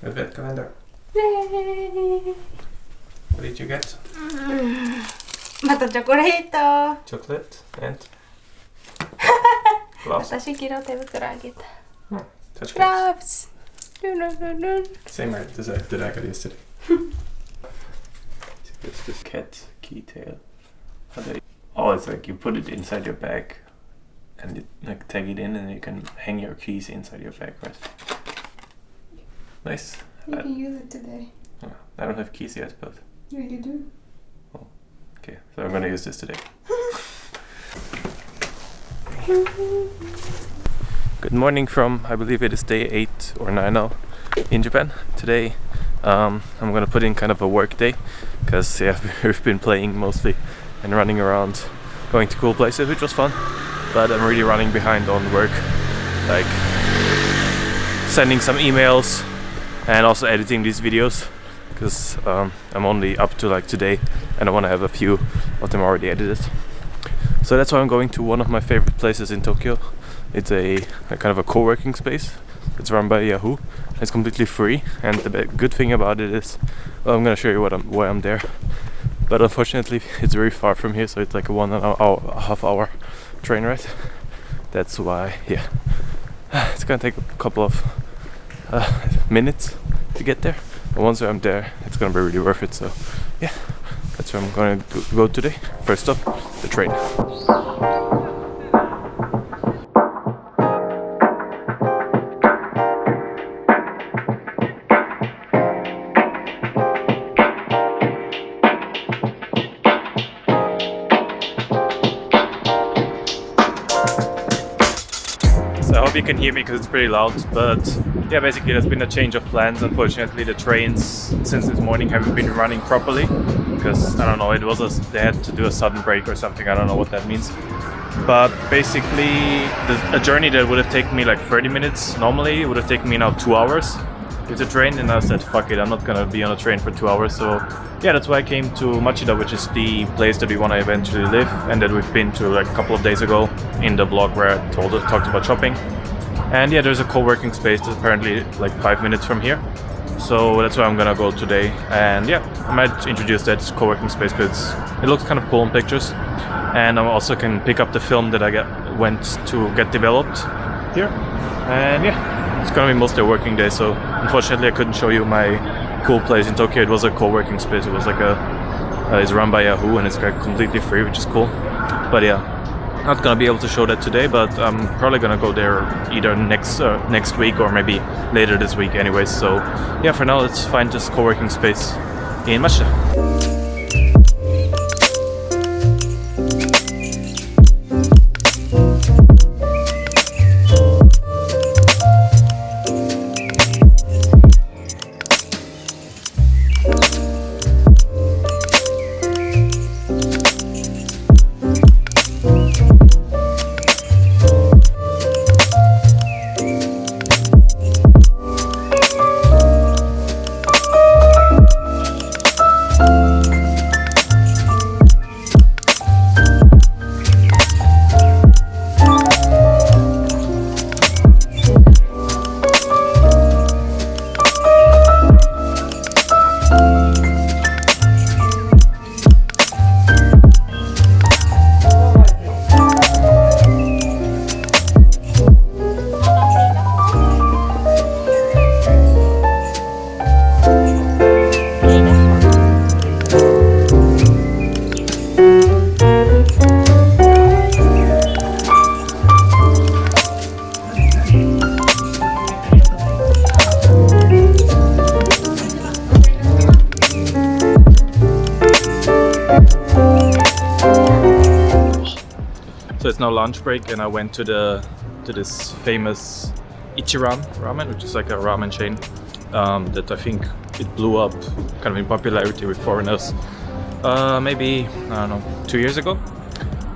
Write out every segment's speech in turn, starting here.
Adventkalender. Yay! What did you get? Mata chocolate. Chocolate and gloves. 私昨日手袋あげた。Touch gloves. Gloves. Same art as that I got yesterday. This cat keytail. Oh, it's like you put it inside your bag and you like tag it in and you can hang your keys inside your bag, right? Nice. You can use it today. I don't have keys yet, but... Yeah, you do. Oh, okay, so I'm gonna use this today. Good morning from, I believe it is day 8 or 9 now in Japan. Today I'm gonna put in kind of a work day because we've been playing mostly and running around, going to cool places, which was fun. But I'm really running behind on work, like sending some emails and also editing these videos because I'm only up to like today and I want to have a few of them already edited. So that's why I'm going to one of my favorite places in Tokyo. It's a kind of a co-working space. It's run by Yahoo. It's completely free, and the good thing about it is, well, I'm gonna show you why I'm there. But unfortunately, it's very far from here, so it's like a 1.5 hour train ride. That's why, yeah, it's gonna take a couple of minutes to get there. But once I'm there, it's gonna be really worth it. So, yeah, that's where I'm gonna go today. First up, the train. I hope you can hear me because it's pretty loud, but yeah, basically there's been a change of plans. Unfortunately, the trains since this morning haven't been running properly because, I don't know, they had to do a sudden break or something. I don't know what that means. But basically, a journey that would have taken me like 30 minutes normally would have taken me now 2 hours with the train, and I said, fuck it, I'm not gonna be on a train for 2 hours. So yeah, that's why I came to Machida, which is the place that we want to eventually live and that we've been to like a couple of days ago in the vlog where I talked about shopping. And yeah, there's a co-working space that's apparently like 5 minutes from here. So that's where I'm gonna go today. And yeah, I might introduce that co-working space because it looks kind of cool in pictures. And I also can pick up the film that I went to get developed here. And yeah, it's gonna be mostly a working day. So unfortunately I couldn't show you my cool place in Tokyo. It was a co-working space. It was like it's run by Yahoo and it's like completely free, which is cool. But yeah, not gonna be able to show that today, but I'm probably gonna go there either next week or maybe later this week anyways. So yeah, for now let's find this co-working space in Machida. So it's now lunch break and I went to this famous Ichiran Ramen, which is like a ramen chain that I think it blew up kind of in popularity with foreigners maybe, I don't know, 2 years ago.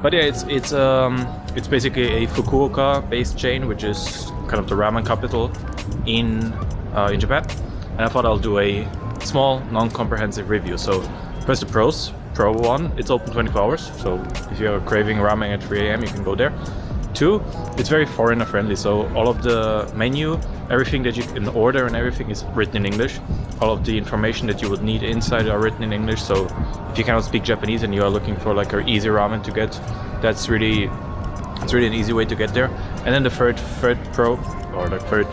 But yeah, it's basically a Fukuoka based chain, which is kind of the ramen capital in Japan. And I thought I'll do a small non-comprehensive review. So first the pros. Pro one, it's open 24 hours, so if you're craving ramen at 3 AM you can go there. 2, it's very foreigner friendly, so all of the menu, everything that you can order and everything is written in English. All of the information that you would need inside are written in English, so if you cannot speak Japanese and you are looking for like an easy ramen to get, it's really an easy way to get there. And then the third pro, or the third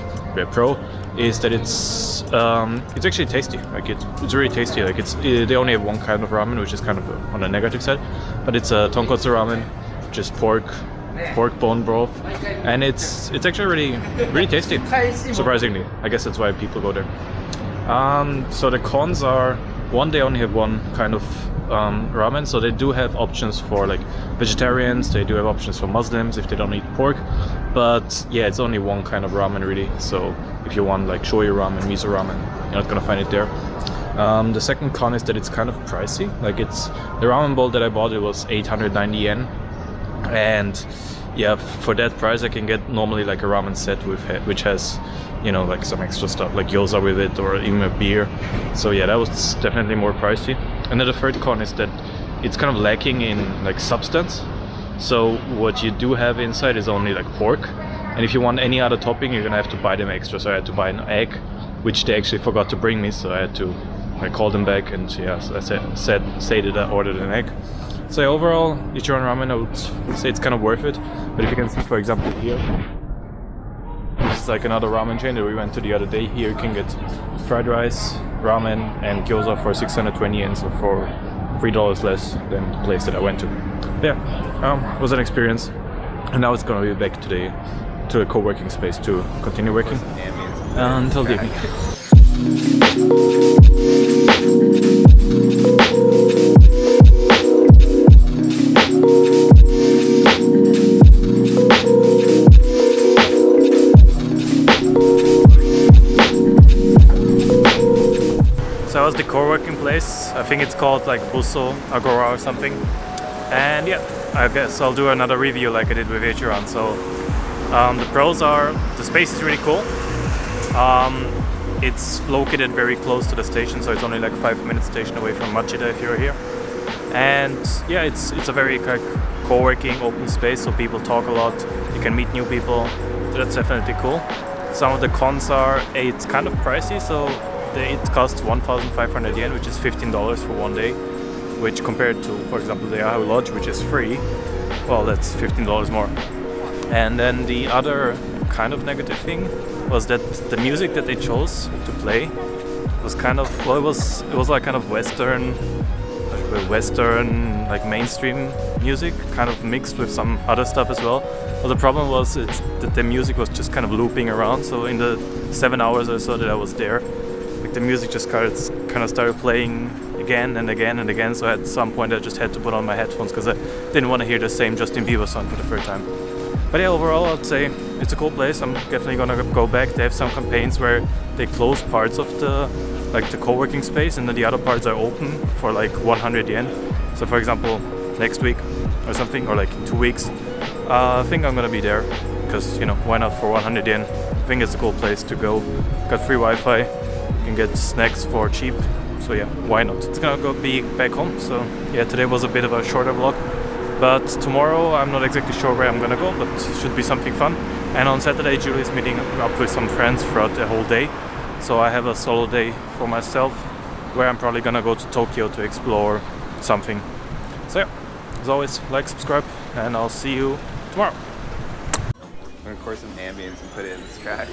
pro, is that it's actually tasty. Like it's really tasty. Like they only have one kind of ramen, which is kind of on the negative side, but it's a tonkotsu ramen, just pork bone broth, and it's actually really tasty, surprisingly. I guess that's why people go there. So the cons are, one, they only have one kind of ramen, so they do have options for like vegetarians, they do have options for Muslims if they don't eat pork, but yeah, it's only one kind of ramen really. So if you want like shoyu ramen, miso ramen, you're not gonna find it there. The second con is that it's kind of pricey. Like the ramen bowl that I bought, it was 890 yen, and yeah, for that price I can get normally like a ramen set which has, you know, like some extra stuff like gyoza with it or even a beer. So yeah, that was definitely more pricey. And then the third con is that it's kind of lacking in like substance. So what you do have inside is only like pork, and if you want any other topping, you're gonna have to buy them extra. So I had to buy an egg, which they actually forgot to bring me, so I had to call them back, and yeah, so I say that I ordered an egg. So yeah, overall, Ichiran Ramen, I would say it's kind of worth it. But if you can see, for example, here, this is like another ramen chain that we went to the other day. Here you can get fried rice, ramen, and gyoza for 620 yen, so for $3 less than the place that I went to. Yeah, it was an experience, and now it's gonna be back today to a co-working space to continue working until the evening. So that was the co-working place. I think it's called like Buso Agora or something. And yeah, I guess I'll do another review like I did with Ichiran. So the pros are, the space is really cool. It's located very close to the station, so it's only like 5-minute station away from Machida if you're here. And yeah, it's a very like co-working open space, so people talk a lot, you can meet new people, so that's definitely cool. Some of the cons are, it's kind of pricey, so it costs 1,500 yen, which is $15 for one day, which compared to, for example, the Yahoo Lodge, which is free, well, that's $15 more. And then the other kind of negative thing was that the music that they chose to play was kind of, well, it was like kind of Western, like mainstream music, kind of mixed with some other stuff as well. Well, the problem was that the music was just kind of looping around. So in the 7 hours or so that I was there, like the music just kind of started playing again and again and again. So at some point I just had to put on my headphones because I didn't want to hear the same Justin Bieber song for the third time. But yeah, overall I'd say it's a cool place. I'm definitely gonna go back. They have some campaigns where they close parts of the co-working space, and then the other parts are open for like 100 yen. So for example, next week or something, or like in 2 weeks, I think I'm gonna be there because, you know, why not for 100 yen? I think it's a cool place to go. Got free Wi-Fi, you can get snacks for cheap. So yeah, why not? It's gonna be back home. So yeah, today was a bit of a shorter vlog. But tomorrow I'm not exactly sure where I'm gonna go, but it should be something fun. And on Saturday, Julie is meeting up with some friends throughout the whole day. So I have a solo day for myself, where I'm probably gonna go to Tokyo to explore something. So yeah, as always, like, subscribe, and I'll see you tomorrow. I'm gonna record some ambience and put it in this track.